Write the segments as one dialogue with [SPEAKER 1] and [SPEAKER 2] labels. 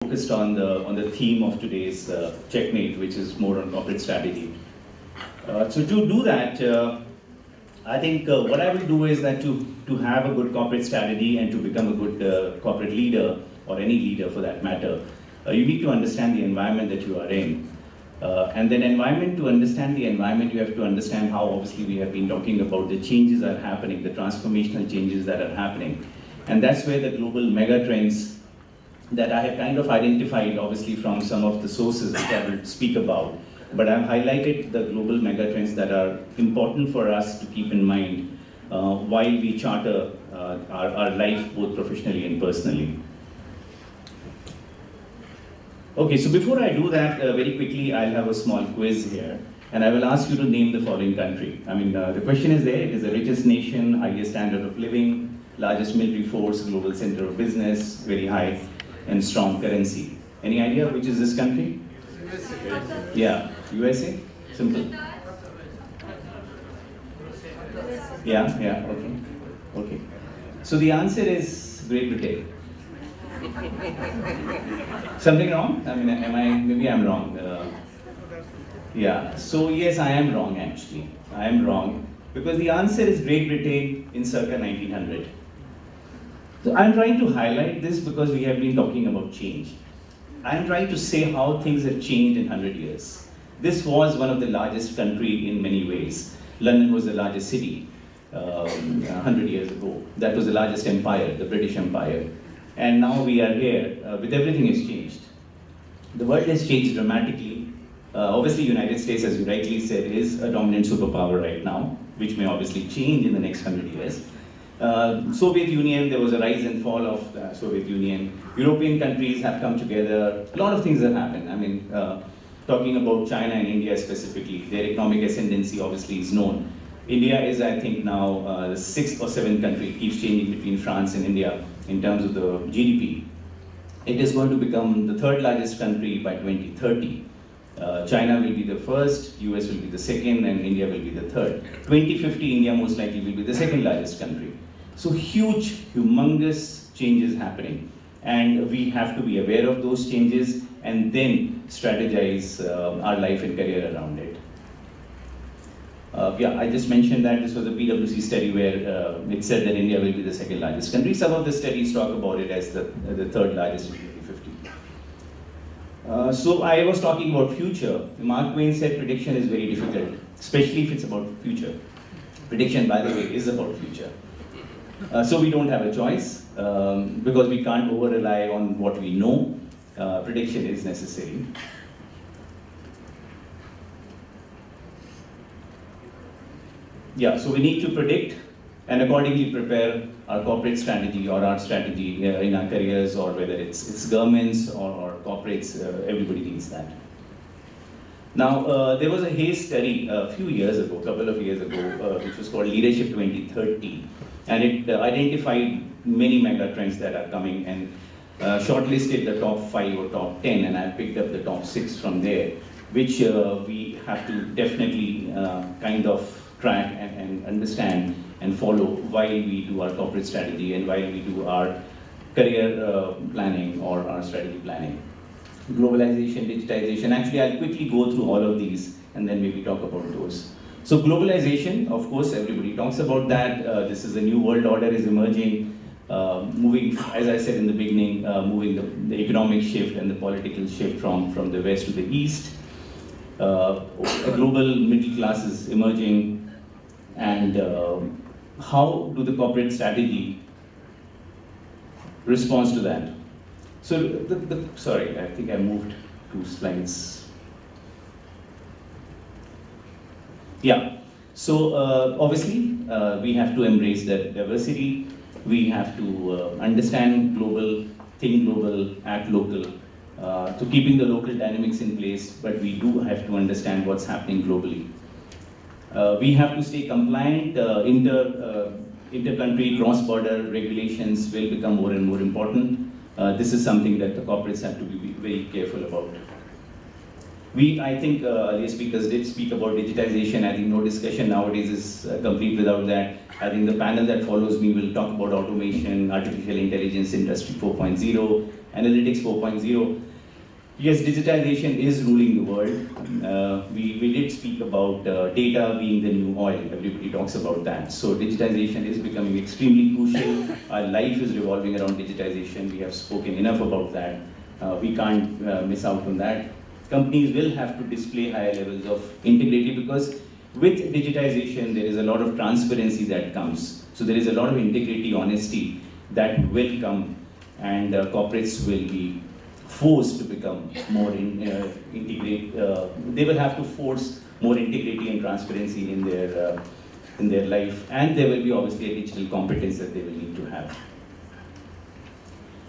[SPEAKER 1] focused on the theme of today's checkmate, which is more on corporate strategy. So to do that, I think what I will do is that to have a good corporate strategy and to become a good corporate leader, or any leader for that matter, you need to understand the environment that you are in. And then to understand the environment, you have to understand how obviously we have been talking about the changes that are happening, the transformational changes that are happening. And that's where the global mega trends that I have kind of identified, obviously from some of the sources which I will speak about, but I've highlighted the global mega trends that are important for us to keep in mind while we charter our life both professionally and personally. Okay, so before I do that, very quickly, I'll have a small quiz here, and I will ask you to name the following country. I mean, the question is there. It is the richest nation, highest standard of living, largest military force, global center of business, very high and strong currency. Any idea which is this country? USA. Yeah, USA? Simple. Yeah, okay. So the answer is Great Britain. Something wrong? I mean, maybe I'm wrong. Yeah, so yes, I am wrong actually. I am wrong because the answer is Great Britain in circa 1900. So I'm trying to highlight this because we have been talking about change. I'm trying to say how things have changed in 100 years. This was one of the largest country in many ways. London was the largest city 100 years ago. That was the largest empire, the British Empire. And now we are here with everything has changed. The world has changed dramatically. Obviously, United States, as you rightly said, is a dominant superpower right now, which may obviously change in the next 100 years. Soviet Union, there was a rise and fall of the Soviet Union. European countries have come together. A lot of things have happened. I mean, talking about China and India specifically, their economic ascendancy obviously is known. India is, I think, now the 6th or 7th country. It keeps changing between France and India in terms of the GDP. It is going to become the 3rd largest country by 2030. China will be the first, US will be the second, and India will be the third. 2050, India most likely will be the 2nd largest country. So huge, humongous changes happening. And we have to be aware of those changes and then strategize our life and career around it. Yeah, I just mentioned that this was a PwC study where it said that India will be the 2nd largest country. Some of the studies talk about it as the 3rd largest in 2050. So I was talking about future. Mark Twain said prediction is very difficult, especially if it's about future. Prediction, by the way, is about future. So we don't have a choice because we can't over-rely on what we know. Prediction is necessary. Yeah, so we need to predict and accordingly prepare our corporate strategy or our strategy in our careers, or whether it's governments or corporates, everybody needs that. Now, there was a Hayes study a few years ago, a couple of years ago, which was called Leadership 2030, and it identified many mega trends that are coming and shortlisted the top 5 or top 10, and I picked up the top 6 from there, which we have to definitely kind of track and understand and follow while we do our corporate strategy and while we do our career planning or our strategy planning. Globalization, digitization, actually I'll quickly go through all of these and then maybe talk about those. So globalization, of course, everybody talks about that. This is a new world order is emerging, moving, as I said in the beginning, moving the economic shift and the political shift from the west to the east. A global middle class is emerging. And how do the corporate strategy respond to that? So, sorry, I think I moved 2 slides. Yeah, so obviously we have to embrace the diversity. We have to understand global, think global, act local, to keeping the local dynamics in place, but we do have to understand what's happening globally. We have to stay compliant. Inter-country, cross-border regulations will become more and more important. This is something that the corporates have to be very careful about. I think earlier speakers did speak about digitization. I think no discussion nowadays is complete without that. I think the panel that follows me will talk about automation, artificial intelligence, Industry 4.0, Analytics 4.0. Yes, digitization is ruling the world. We did speak about data being the new oil. Everybody talks about that. So digitization is becoming extremely crucial. Our life is revolving around digitization. We have spoken enough about that. We can't miss out on that. Companies will have to display higher levels of integrity, because with digitization, there is a lot of transparency that comes. So there is a lot of integrity, honesty that will come, and corporates will be forced to become more integrate. They will have to force more integrity and transparency in their life, and there will be obviously a digital competence that they will need to have.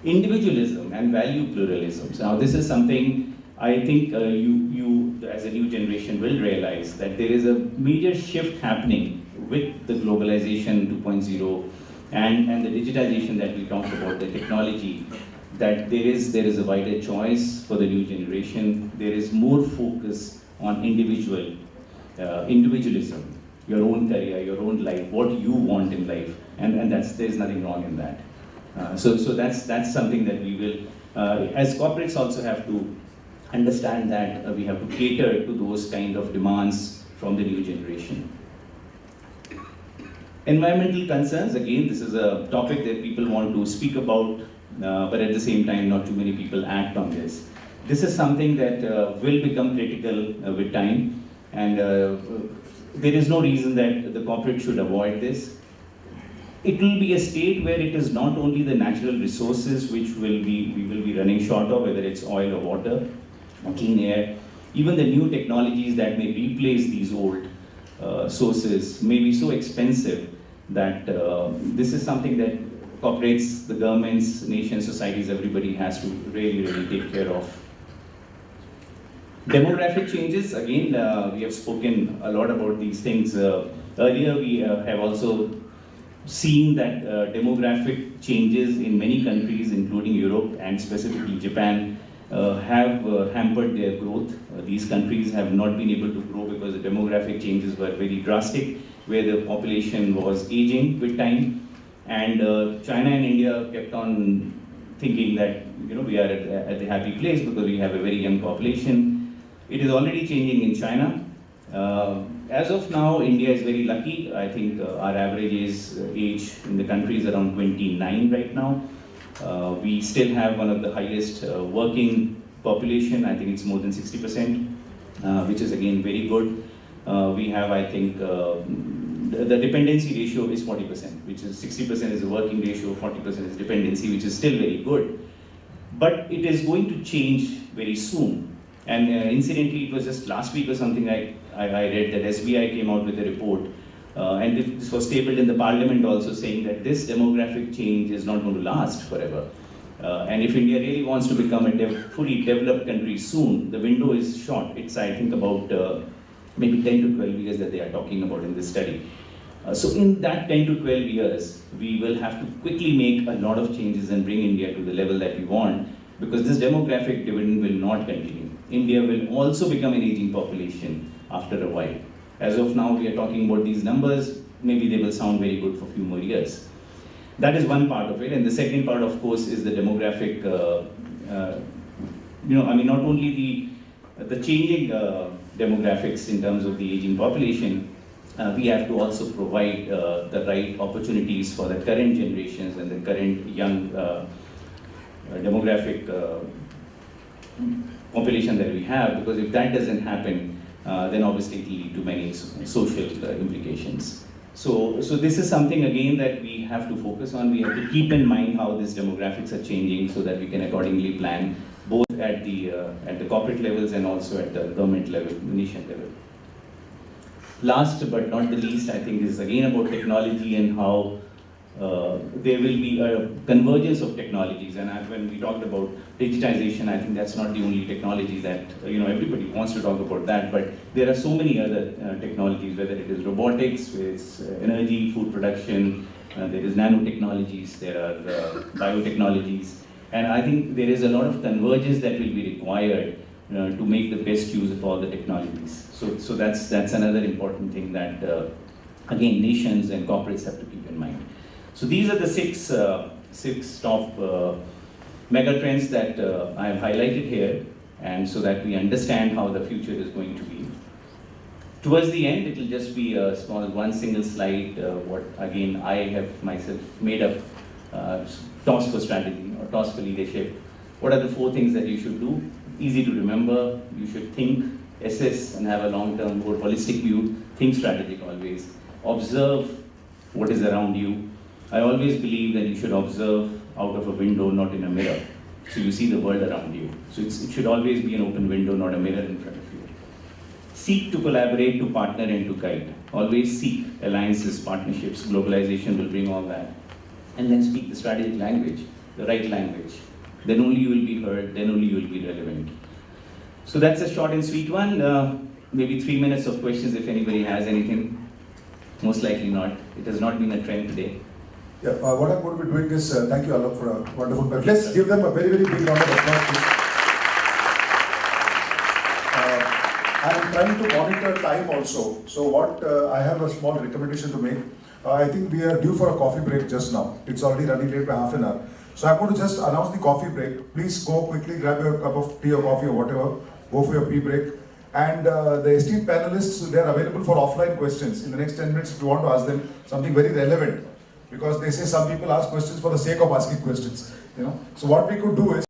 [SPEAKER 1] Individualism and value pluralism. So now this is something I think you as a new generation will realize, that there is a major shift happening with the globalization 2.0 and the digitization that we talked about, the technology, that there is a wider choice for the new generation. There is more focus on individualism, your own career, your own life, what you want in life, and there's nothing wrong in that. So that's something that we will, as corporates, also have to understand that we have to cater to those kind of demands from the new generation. Environmental concerns, again, this is a topic that people want to speak about, but at the same time, not too many people act on this. This is something that will become critical with time, and there is no reason that the corporate should avoid this. It will be a state where it is not only the natural resources which we will be running short of, whether it's oil or water or clean air. Even the new technologies that may replace these old sources may be so expensive that this is something that corporates, the governments, nations, societies, everybody has to really take care of. Demographic changes, again, we have spoken a lot about these things. Earlier, we have also seen that demographic changes in many countries, including Europe and specifically Japan, have hampered their growth. These countries have not been able to grow because the demographic changes were very drastic, where the population was aging with time. And China and India kept on thinking that we are at the happy place because we have a very young population. It is already changing in China. As of now, India is very lucky. I think our average age in the country is around 29 right now. We still have one of the highest working population. I think it's more than 60%, which is again very good. We have, I think, the dependency ratio is 40%, which is 60% is the working ratio, 40% is dependency, which is still very good. But it is going to change very soon. And incidentally, it was just last week or something I read that SBI came out with a report, and this was tabled in the parliament also, saying that this demographic change is not going to last forever. And if India really wants to become a fully developed country soon, the window is short. It's, I think, about maybe 10 to 12 years that they are talking about in this study. So in that 10 to 12 years, we will have to quickly make a lot of changes and bring India to the level that we want, because this demographic dividend will not continue. India will also become an aging population after a while. As of now, we are talking about these numbers. Maybe they will sound very good for a few more years. That is one part of it. And the second part, of course, is the demographic, not only the changing demographics in terms of the aging population, we have to also provide the right opportunities for the current generations and the current young demographic population that we have, because if that doesn't happen, then obviously it will lead to many social implications. So this is something again that we have to focus on. We have to keep in mind how these demographics are changing so that we can accordingly plan both at the corporate levels and also at the government level, the nation level. Last but not the least, I think is again about technology and how there will be a convergence of technologies. And when we talked about digitization, I think that's not the only technology that, everybody wants to talk about that, but there are so many other technologies, whether it is robotics, it's energy, food production, there is nanotechnologies, there are biotechnologies, and I think there is a lot of convergence that will be required to make the best use of all the technologies. So that's another important thing that, again, nations and corporates have to keep in mind. So these are the six top mega trends that I have highlighted here, and so that we understand how the future is going to be. Towards the end, it will just be a small one single slide, what again I have myself made up, toss for strategy or toss for leadership. What are the 4 things that you should do? Easy to remember. You should think, assess, and have a long-term, more holistic view. Think strategic always. Observe what is around you. I always believe that you should observe out of a window, not in a mirror. So you see the world around you. So it should always be an open window, not a mirror in front of you. Seek to collaborate, to partner, and to guide. Always seek alliances, partnerships. Globalization will bring all that. And then speak the strategic language, the right language. Then only you will be heard, then only you will be relevant. So that's a short and sweet one. Maybe 3 minutes of questions if anybody has anything. Most likely not. It has not been a trend today.
[SPEAKER 2] Yeah, what I'm going to be doing is, thank you Alok for a wonderful presentation. Let's give them a very, very big round of applause, please. I'm trying to monitor time also. So what I have a small recommendation to make. I think we are due for a coffee break just now. It's already running late by half an hour. So I'm going to just announce the coffee break. Please go quickly, grab your cup of tea or coffee or whatever. Go for your pee break. And the esteemed panelists, they are available for offline questions. In the next 10 minutes, if you want to ask them something very relevant. Because they say some people ask questions for the sake of asking questions. So what we could do is,